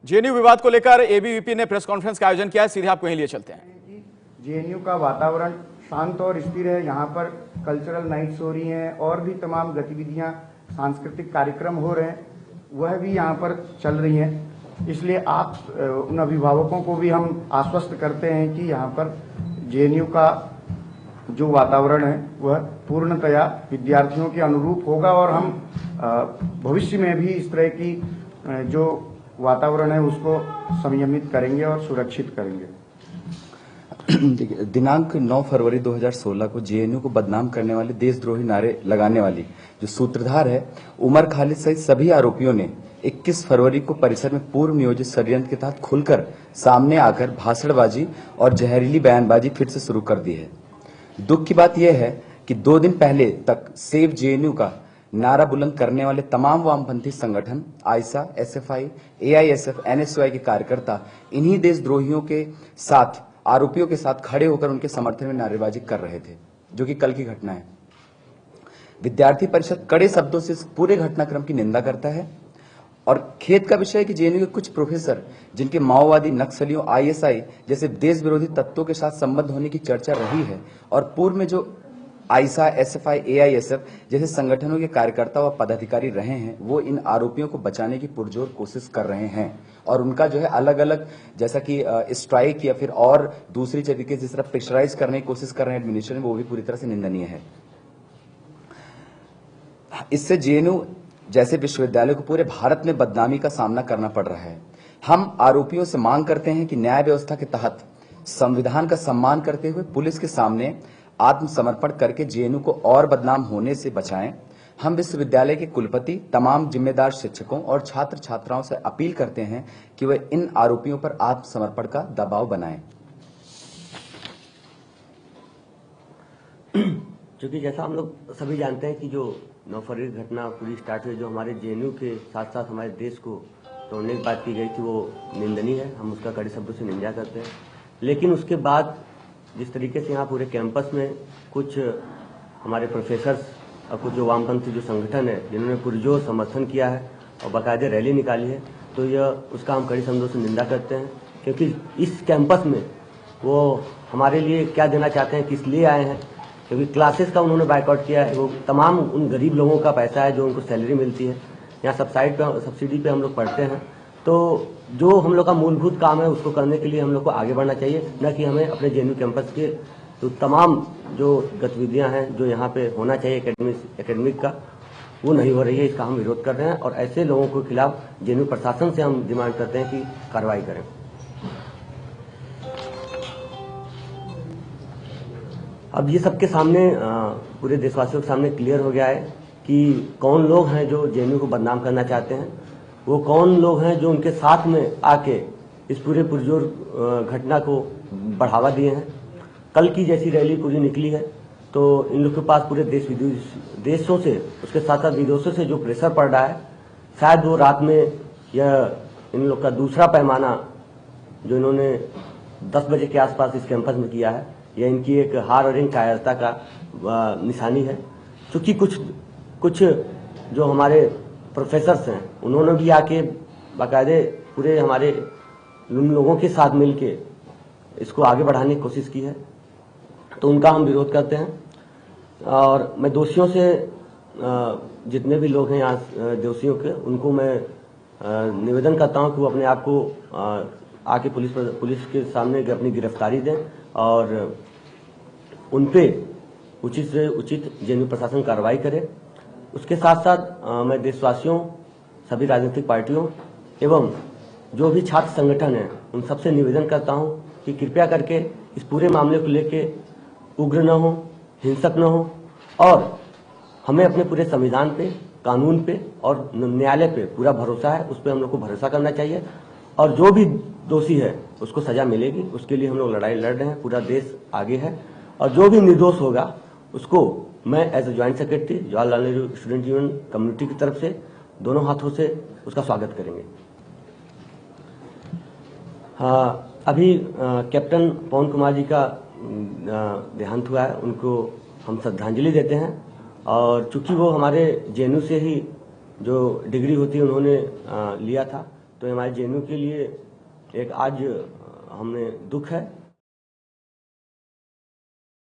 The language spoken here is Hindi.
जेएनयू विवाद को लेकर एबीवीपी ने प्रेस कॉन्फ्रेंस का आयोजन किया है। सीधे आपको यहीं लिए चलते हैं। जेएनयू का वातावरण शांत और स्थिर है। यहाँ पर कल्चरल नाइट्स हो रही हैं और भी तमाम गतिविधियाँ, सांस्कृतिक कार्यक्रम हो रहे हैं, वह भी यहाँ पर चल रही हैं। इसलिए आप उन अभिभावकों को भी हम आश्वस्त करते हैं कि यहाँ पर जेएनयू का जो वातावरण है वह पूर्णतया विद्यार्थियों के अनुरूप होगा और हम भविष्य में भी इस तरह की जो वातावरण है उसको संयमित करेंगे और सुरक्षित करेंगे। दिनांक 9 फरवरी 2016 को जेएनयू को बदनाम करने वाले देशद्रोही नारे लगाने वाली जो सूत्रधार है उमर खालिद सहित सभी आरोपियों ने 21 फरवरी को परिसर में पूर्व नियोजित षड्यंत्र के तहत खुलकर सामने आकर भाषणबाजी और जहरीली बयानबाजी फिर से शुरू कर दी है। दुख की बात यह है कि 2 दिन पहले तक सेव जेएनयू का नारा बुलंद करने वाले तमाम वामपंथी संगठन आईसा, एसएफआई, एआईएसएफ, एनएसयूआई के कार्यकर्ता इन्हीं देशद्रोहियों के साथ आरोपियों के साथ खड़े होकर उनके समर्थन में नारेबाजी कर रहे थे, जो कि कल की घटना है। विद्यार्थी परिषद कड़े शब्दों से इस पूरे घटनाक्रम की निंदा करता है और खेद का विषय है कि जेएनयू के कुछ प्रोफेसर जिनके माओवादी, नक्सलियों, आईएसआई जैसे देश विरोधी तत्वों के साथ संबंध होने की चर्चा रही है और पूर्व में जो आईसा, एसएफआई, एआईएसएफ जैसे संगठनों के कार्यकर्ता व पदाधिकारी रहे हैं वो इन आरोपियों को बचाने की पुरजोर कोशिश कर रहे हैं और उनका जो है अलग अलग जैसा कि स्ट्राइक या फिर और दूसरी तरीके से जिस तरह प्रेशराइज करने की कोशिश कर रहे हैं एडमिनिस्ट्रेशन, वो भी पूरी तरह से निंदनीय है। इससे जेएनयू जैसे विश्वविद्यालय को पूरे भारत में बदनामी का सामना करना पड़ रहा है। हम आरोपियों से मांग करते हैं कि न्याय व्यवस्था के तहत संविधान का सम्मान करते हुए पुलिस के सामने आत्मसमर्पण करके जेएनयू को और बदनाम होने से बचाएं। हम विश्वविद्यालय के कुलपति, तमाम जिम्मेदार शिक्षकों और छात्र छात्राओं से अपील करते हैं कि वे इन आरोपियों पर आत्मसमर्पण का दबाव बनाएं। क्योंकि जैसा हम लोग सभी जानते हैं कि जो 9 फरवरी की घटना पूरी स्टार्ट हुई, जो हमारे जेएनयू के साथ साथ हमारे देश को तोड़ने की बात की गई थी, वो निंदनीय है। हम उसका कड़े शब्दों से निंदा करते हैं। लेकिन उसके बाद जिस तरीके से यहाँ पूरे कैंपस में कुछ हमारे प्रोफेसर्स और कुछ जो वामपंथी जो संगठन है जिन्होंने पुरजोर समर्थन किया है और बाकायदे रैली निकाली है, तो यह उसका हम कड़ी शब्दों से निंदा करते हैं। क्योंकि इस कैंपस में वो हमारे लिए क्या देना चाहते हैं, किस लिए आए हैं, क्योंकि क्लासेस का उन्होंने बायकॉट किया है। वो तमाम उन गरीब लोगों का पैसा है जो उनको सैलरी मिलती है। यहाँ सब्सिडी पे हम लोग पढ़ते हैं, तो जो हम लोग का मूलभूत काम है उसको करने के लिए हम लोग को आगे बढ़ना चाहिए, न कि हमें अपने जेएनयू कैंपस के तो तमाम जो गतिविधियां हैं जो यहाँ पे होना चाहिए एकेडमिक का, वो नहीं हो रही है। इसका हम विरोध कर रहे हैं और ऐसे लोगों के खिलाफ जेएनयू प्रशासन से हम डिमांड करते हैं कि कार्रवाई करें। अब ये सबके सामने पूरे देशवासियों के सामने क्लियर हो गया है कि कौन लोग हैं जो जेएनयू को बदनाम करना चाहते हैं, वो कौन लोग हैं जो उनके साथ में आके इस पूरे पुरजोर घटना को बढ़ावा दिए हैं। कल की जैसी रैली पूरी निकली है तो इन लोग के पास पूरे देशों से, उसके साथ साथ विदेशों से जो प्रेशर पड़ रहा है, शायद वो रात में यह इन लोग का दूसरा पैमाना जो इन्होंने 10 बजे के आसपास इस कैंपस में किया है, यह इनकी एक हार और इन कायरता का निशानी है। क्योंकि कुछ जो हमारे प्रोफेसर्स हैं उन्होंने भी आके बाकायदे पूरे हमारे उन लोगों के साथ मिलके इसको आगे बढ़ाने की कोशिश की है, तो उनका हम विरोध करते हैं। और मैं दोषियों से जितने भी लोग हैं यहाँ दोषियों के, उनको मैं निवेदन करता हूँ कि वो अपने आप को आके पुलिस के सामने अपनी गिरफ्तारी दें और उन पे उचित से उचित जेएनयू प्रशासन कार्रवाई करे। उसके साथ साथ मैं देशवासियों, सभी राजनीतिक पार्टियों एवं जो भी छात्र संगठन हैं उन सबसे निवेदन करता हूं कि कृपया करके इस पूरे मामले को लेके उग्र न हो, हिंसक न हो और हमें अपने पूरे संविधान पे, कानून पे और न्यायालय पे पूरा भरोसा है। उस पर हम लोग को भरोसा करना चाहिए और जो भी दोषी है उसको सजा मिलेगी। उसके लिए हम लोग लड़ाई लड़ रहे हैं, पूरा देश आगे है और जो भी निर्दोष होगा उसको मैं as a joint secretary Jawaharlal Nehru student union community की तरफ से दोनों हाथों से उसका स्वागत करेंगे। अभी कैप्टन पवन कुमार जी का देहांत हुआ है, उनको हम श्रद्धांजलि देते हैं और चूंकि वो हमारे जेएनयू से ही जो डिग्री होती है उन्होंने लिया था, तो हमारे जेएनयू के लिए एक आज हमें दुख है